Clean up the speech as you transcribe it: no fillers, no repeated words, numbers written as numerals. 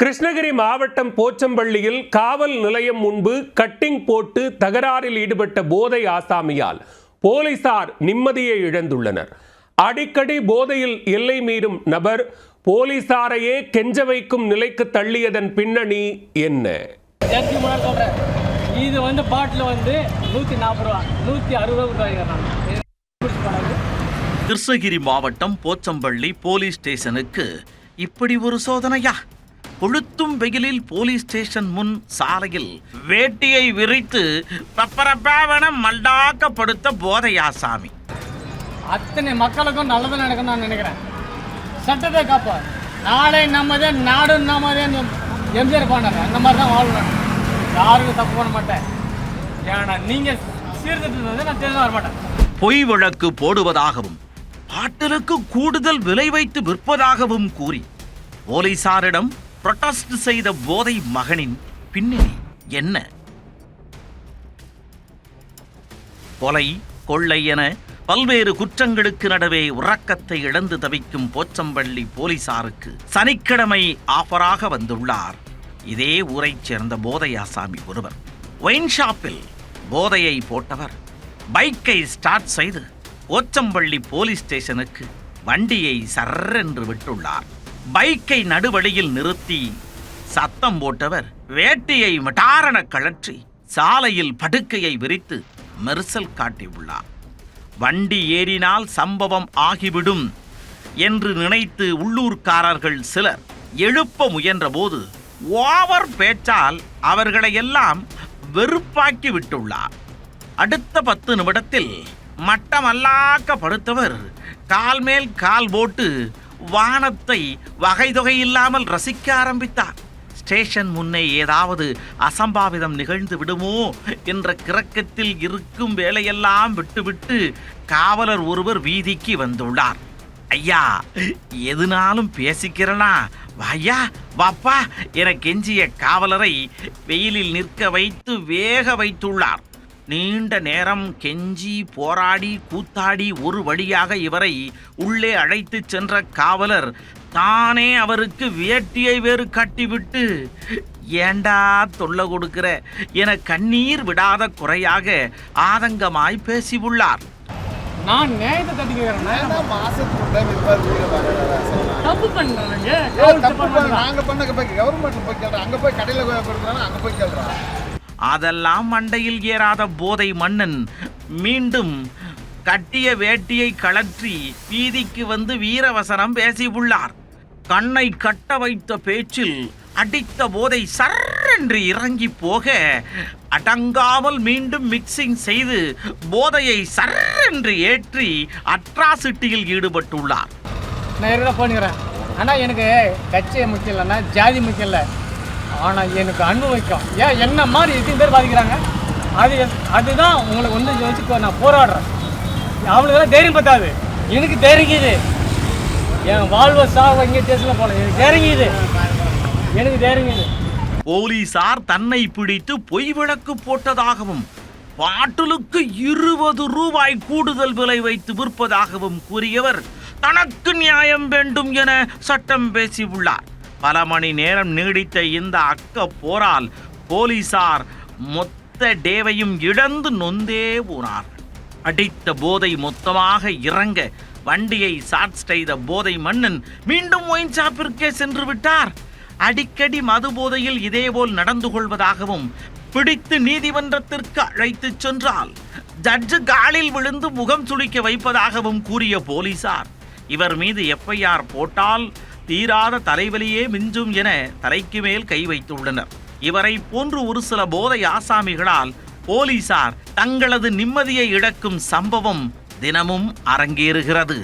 கிருஷ்ணகிரி மாவட்டம் போச்சம்பள்ளியில் காவல் நிலையம் முன்பு கட்டிங் போட்டு தகராறில் ஈடுபட்ட போதை ஆசாமியால் போலீசார் நிம்மதியை இழந்துள்ளனர். அடிக்கடி போதையில் எல்லை மீறும் நபர் போலீசாரையே கெஞ்ச வைக்கும் நிலைக்கு தள்ளியதன் பின்னணி என்ன? இது பாட்டில் 140 ரூபா 160 ரூபாய். கிருஷ்ணகிரி மாவட்டம் போச்சம்பள்ளி போலீஸ் ஸ்டேஷனுக்கு இப்படி ஒரு சோதனையா? கொளுத்தும் வெயிலில் போலீஸ் ஸ்டேஷன் முன் சாலையில் வேட்டியை விரித்து பப்பரப்பாவன மல்லாக்கப்படுத்த போதையாசாமி. அத்தனை மக்களுக்கும் நல்லது நடக்கும் நான் நினைக்கிறேன். சட்டத்தை காப்பா, நாளை நம்மதே நாடு நம்மதே எம்ஜிஆர் பாண்டாங்க. அந்த மாதிரி தான் வாழணும். யாருக்கும் தப்பு பண்ண மாட்டேன். ஏன்னா நீங்க சீர்திருத்தம் நான் தெரிஞ்சு வர மாட்டேன். பொய் வழக்கு போடுவதாகவும் பாட்டலுக்கு கூடுதல் விலை வைத்து விற்பதாகவும் கூறி போலீசாரிடம் புரொட்டஸ்ட் செய்த போதை மகனின் பின்னணி என்ன? கொலை, கொள்ளை என பல்வேறு குற்றங்களுக்கு நடுவே உறக்கத்தை இழந்து தவிக்கும் போச்சம்பள்ளி போலீசாருக்கு சனிக்கிழமை ஆஃபராக வந்துள்ளார் இதே ஊரைச் சேர்ந்த போதையாசாமி ஒருவர். ஒயின் ஷாப்பில் போதையை போட்டவர் பைக்கை ஸ்டார்ட் செய்து போச்சம்பள்ளி போலீஸ் ஸ்டேஷனுக்கு வண்டியை சர்ரென்று விட்டுள்ளார். பைக்கை நடுவழியில் நிறுத்தி சத்தம் போட்டவர் வேட்டியை மட்டாரண கழற்றி சாலையில் படுக்கையை விரித்து மெர்சல் காட்டியுள்ளார். வண்டி ஏறினால் சம்பவம் ஆகிவிடும் என்று நினைத்து உள்ளூர்காரர்கள் சிலர் எழுப்ப முயன்ற போது ஓவர் பேச்சால் அவர்களை எல்லாம் வெறுப்பாக்கி விட்டுள்ளார். அடுத்த 10 நிமிடத்தில் மட்டமல்லாக்கப்படுத்தவர் கால் மேல் கால் போட்டு வானத்தை வகை தொகை இல்லாமல் ரசிக்க ஆரம்பித்தார். ஸ்டேஷன் முன்னே ஏதாவது அசம்பாவிதம் நிகழ்ந்து விடுமோ என்ற கிறக்கத்தில் இருக்கும் வேலையெல்லாம் விட்டுவிட்டு காவலர் ஒருவர் வீதிக்கு வந்துள்ளார். ஐயா, எதுனாலும் பேசிக்கிறனா வாயா வாப்பா என கெஞ்சிய காவலரை வெயிலில் நிற்க வைத்து வேக வைத்துள்ளார். நீண்ட நேரம் கெஞ்சி போராடி கூத்தாடி ஒரு வழியாக இவரை உள்ளே அழைத்து சென்ற காவலர் தானே அவருக்கு வேட்டியை வேறு கட்டிவிட்டு ஏண்டா தொல்லை கொடுக்கிற என கண்ணீர் விடாத குறையாக ஆதங்கமாய் பேசியுள்ளார். நான் நியாயத்தை தட்டிக்கிறேன். தப்பு பண்றாங்க. நாங்க பண்ண போய் கவர்மெண்ட்ல போய் கேள்றோம். அங்க போய் கடையில கொடுக்குறாங்க, அங்க போய் கேள்றோம். அதெல்லாம் மண்டையில் ஏறாத போதை மன்னன் மீண்டும் கட்டிய வேட்டியை கழற்றி வீதிக்கு வந்து வீரவசனம் பேசியுள்ளார். கண்ணை கட்ட வைத்த பேச்சில் அடித்த போதை சர்ரென்று இறங்கி போக அடங்காமல் மீண்டும் மிக்சிங் செய்து போதையை சர்ரென்று ஏற்றி அட்ராசிட்டியில் ஈடுபட்டுள்ளார். நான் என்ன பண்ணுறேன்? ஆனால் எனக்கு கட்சி முக்கியம் இல்லைன்னா ஜாதி முக்கியம் இல்லை, ஆனால் எனக்கு அனுபவிக்கும். ஏன் என்ன மாதிரி எத்தனை பேர் பாதிக்கிறாங்க? அதுதான் உங்களுக்கு வச்சு நான் போராடுறேன். அவங்களுக்கெல்லாம் தைரியம் பத்தாது, எனக்கு தைரியுது. என் வாழ்வ சாவ இங்கே ஸ்டேஷனில் போல எனக்கு தைரியுது. போலீசார் தன்னை பிடித்து பொய் வழக்கு போட்டதாகவும் பாட்டிலுக்கு 20 ரூபாய் கூடுதல் விலை வைத்து விற்பதாகவும் கூறியவர் தனக்கு நியாயம் வேண்டும் என சட்டம் பேசியுள்ளார். பல மணி நேரம் நீடித்த இந்த அக்க போரால் போலீசார் மொத்த டேவையும் இழந்து நொந்தே போனார். அடித்த போதை மொத்தமாக இறங்க வண்டியை ஸ்டார்ட் செய்த போதை மன்னன் மீண்டும் ஒயின் ஷாப்பிற்கே சென்று விட்டார். அடிக்கடி மது போதையில் இதேபோல் நடந்து கொள்வதாகவும் பிடித்து நீதிமன்றத்திற்கு அழைத்து சென்றால் ஜட்ஜு காலில் விழுந்து முகம் சுளிக்க வைப்பதாகவும் கூறிய போலீசார் இவர் மீது FIR போட்டால் தீராத தலைவலியே மிஞ்சும் என தலைக்கு மேல் கை வைத்துள்ளனர். இவரை போன்று ஒரு சில போதை ஆசாமிகளால் போலீசார் தங்களது நிம்மதியை இழக்கும் சம்பவம் தினமும் அரங்கேறுகிறது.